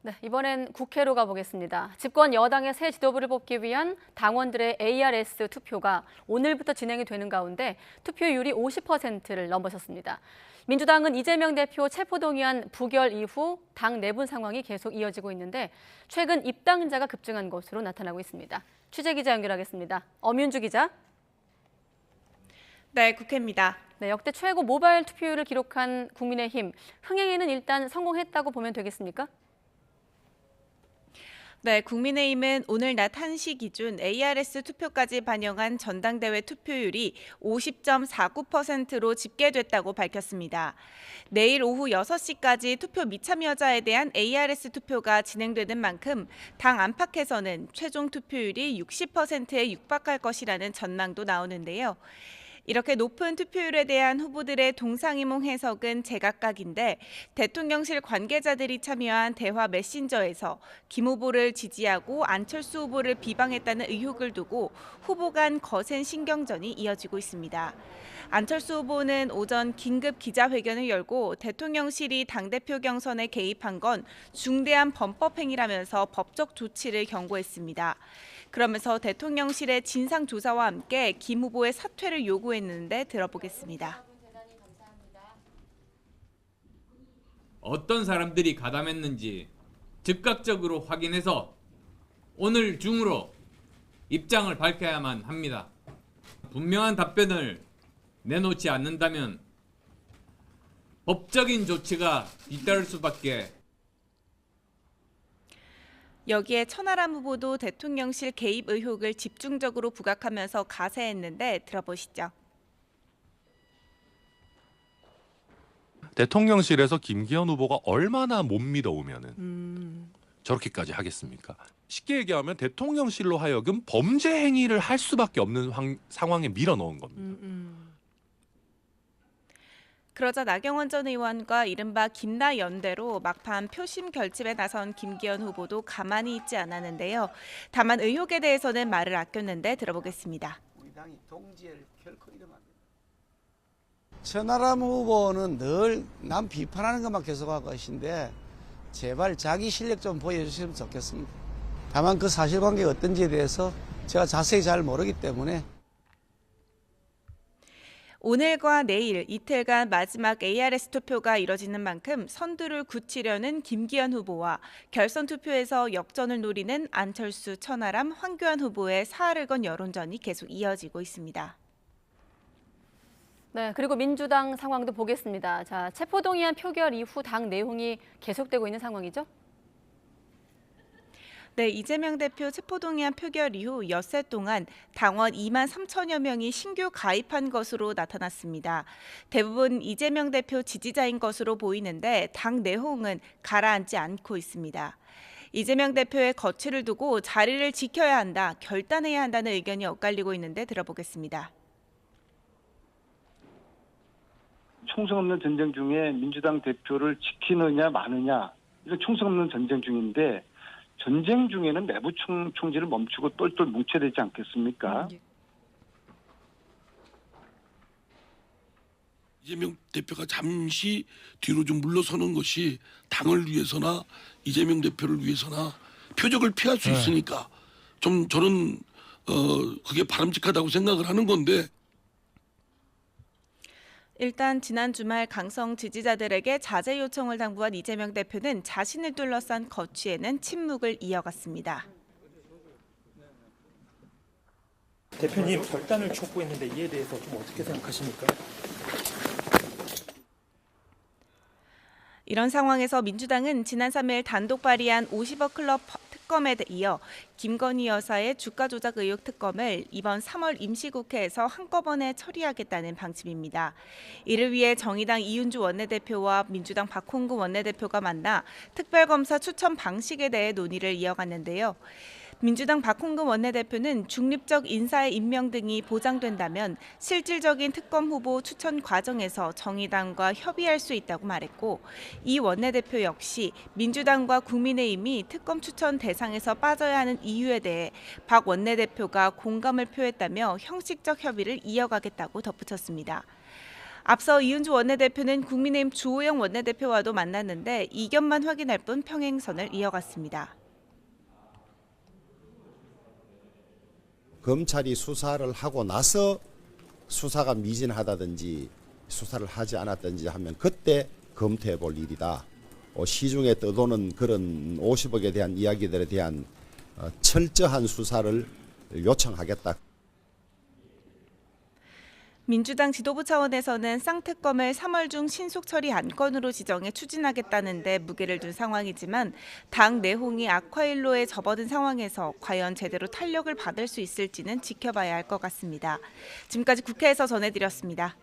네, 이번엔 국회로 가보겠습니다. 집권 여당의 새 지도부를 뽑기 위한 당원들의 ARS 투표가 오늘부터 진행이 되는 가운데 투표율이 50%를 넘어섰습니다. 민주당은 이재명 대표 체포동의안 부결 이후 당 내분 상황이 계속 이어지고 있는데 최근 입당자가 급증한 것으로 나타나고 있습니다. 취재기자 연결하겠습니다. 엄윤주 기자. 네, 국회입니다. 네, 역대 최고 모바일 투표율을 기록한 국민의힘. 흥행에는 일단 성공했다고 보면 되겠습니까? 네, 국민의힘은 오늘 낮 1시 기준 ARS 투표까지 반영한 전당대회 투표율이 50.49%로 집계됐다고 밝혔습니다. 내일 오후 6시까지 투표 미참여자에 대한 ARS 투표가 진행되는 만큼 당 안팎에서는 최종 투표율이 60%에 육박할 것이라는 전망도 나오는데요. 이렇게 높은 투표율에 대한 후보들의 동상이몽 해석은 제각각인데 대통령실 관계자들이 참여한 대화 메신저에서 김 후보를 지지하고 안철수 후보를 비방했다는 의혹을 두고 후보 간 거센 신경전이 이어지고 있습니다. 안철수 후보는 오전 긴급 기자회견을 열고 대통령실이 당대표 경선에 개입한 건 중대한 범법행위라면서 법적 조치를 경고했습니다. 그러면서 대통령실의 진상조사와 함께 김 후보의 사퇴를 요구했는데 들어보겠습니다. 어떤 사람들이 가담했는지 즉각적으로 확인해서 오늘 중으로 입장을 밝혀야만 합니다. 분명한 답변을 내놓지 않는다면 법적인 조치가 뒤따를 수밖에. 여기에 천하람 후보도 대통령실 개입 의혹을 집중적으로 부각하면서 가세했는데 들어보시죠. 대통령실에서 김기현 후보가 얼마나 못 믿어오면은 저렇게까지 하겠습니까? 쉽게 얘기하면 대통령실로 하여금 범죄 행위를 할 수밖에 없는 상황에 밀어넣은 겁니다. 그러자 나경원 전 의원과 이른바 김나 연대로 막판 표심 결집에 나선 김기현 후보도 가만히 있지 않았는데요. 다만 의혹에 대해서는 말을 아꼈는데 들어보겠습니다. 우리 당이 동지를 결코 잃으면 안 됩니다. 천하람 후보는 늘 남 비판하는 것만 계속하고 계신데 제발 자기 실력 좀 보여주시면 좋겠습니다. 다만 그 사실관계가 어떤지에 대해서 제가 자세히 잘 모르기 때문에 오늘과 내일 이틀간 마지막 ARS 투표가 이뤄지는 만큼 선두를 굳히려는 김기현 후보와 결선 투표에서 역전을 노리는 안철수, 천하람, 황교안 후보의 사활을 건 여론전이 계속 이어지고 있습니다. 네, 그리고 민주당 상황도 보겠습니다. 자, 체포동의안 표결 이후 당 내용이 계속되고 있는 상황이죠? 네, 이재명 대표 체포동의안 표결 이후 엿새 동안 당원 2만 3천여 명이 신규 가입한 것으로 나타났습니다. 대부분 이재명 대표 지지자인 것으로 보이는데 당 내홍은 가라앉지 않고 있습니다. 이재명 대표의 거취를 두고 자리를 지켜야 한다, 결단해야 한다는 의견이 엇갈리고 있는데 들어보겠습니다. 총성 없는 전쟁 중에 민주당 대표를 지키느냐 마느냐, 이건 총성 없는 전쟁 중인데 전쟁 중에는 내부 총질을 멈추고 똘똘 뭉쳐야 되지 않겠습니까? 이재명 대표가 잠시 뒤로 좀 물러서는 것이 당을 위해서나 이재명 대표를 위해서나 표적을 피할 수 있으니까 좀 저는 그게 바람직하다고 생각을 하는 건데. 일단 지난 주말 강성 지지자들에게 자제 요청을 당부한 이재명 대표는 자신을 둘러싼 거취에는 침묵을 이어갔습니다. 대표님 결단을 촉구했는데 이에 대해서 좀 어떻게 생각하십니까? 이런 상황에서 민주당은 지난 3일 단독 발의한 50억 클럽 특검에 이어 김건희 여사의 주가 조작 의혹 특검을 이번 3월 임시국회에서 한꺼번에 처리하겠다는 방침입니다. 이를 위해 정의당 이윤주 원내대표와 민주당 박홍구 원내대표가 만나 특별검사 추천 방식에 대해 논의를 이어갔는데요. 민주당 박홍근 원내대표는 중립적 인사의 임명 등이 보장된다면 실질적인 특검 후보 추천 과정에서 정의당과 협의할 수 있다고 말했고, 이 원내대표 역시 민주당과 국민의힘이 특검 추천 대상에서 빠져야 하는 이유에 대해 박 원내대표가 공감을 표했다며 형식적 협의를 이어가겠다고 덧붙였습니다. 앞서 이은주 원내대표는 국민의힘 주호영 원내대표와도 만났는데 이견만 확인할 뿐 평행선을 이어갔습니다. 검찰이 수사를 하고 나서 수사가 미진하다든지 수사를 하지 않았든지 하면 그때 검토해 볼 일이다. 시중에 떠도는 그런 50억에 대한 이야기들에 대한 철저한 수사를 요청하겠다. 민주당 지도부 차원에서는 쌍특검을 3월 중 신속 처리 안건으로 지정해 추진하겠다는 데 무게를 둔 상황이지만 당 내홍이 악화일로에 접어든 상황에서 과연 제대로 탄력을 받을 수 있을지는 지켜봐야 할 것 같습니다. 지금까지 국회에서 전해드렸습니다.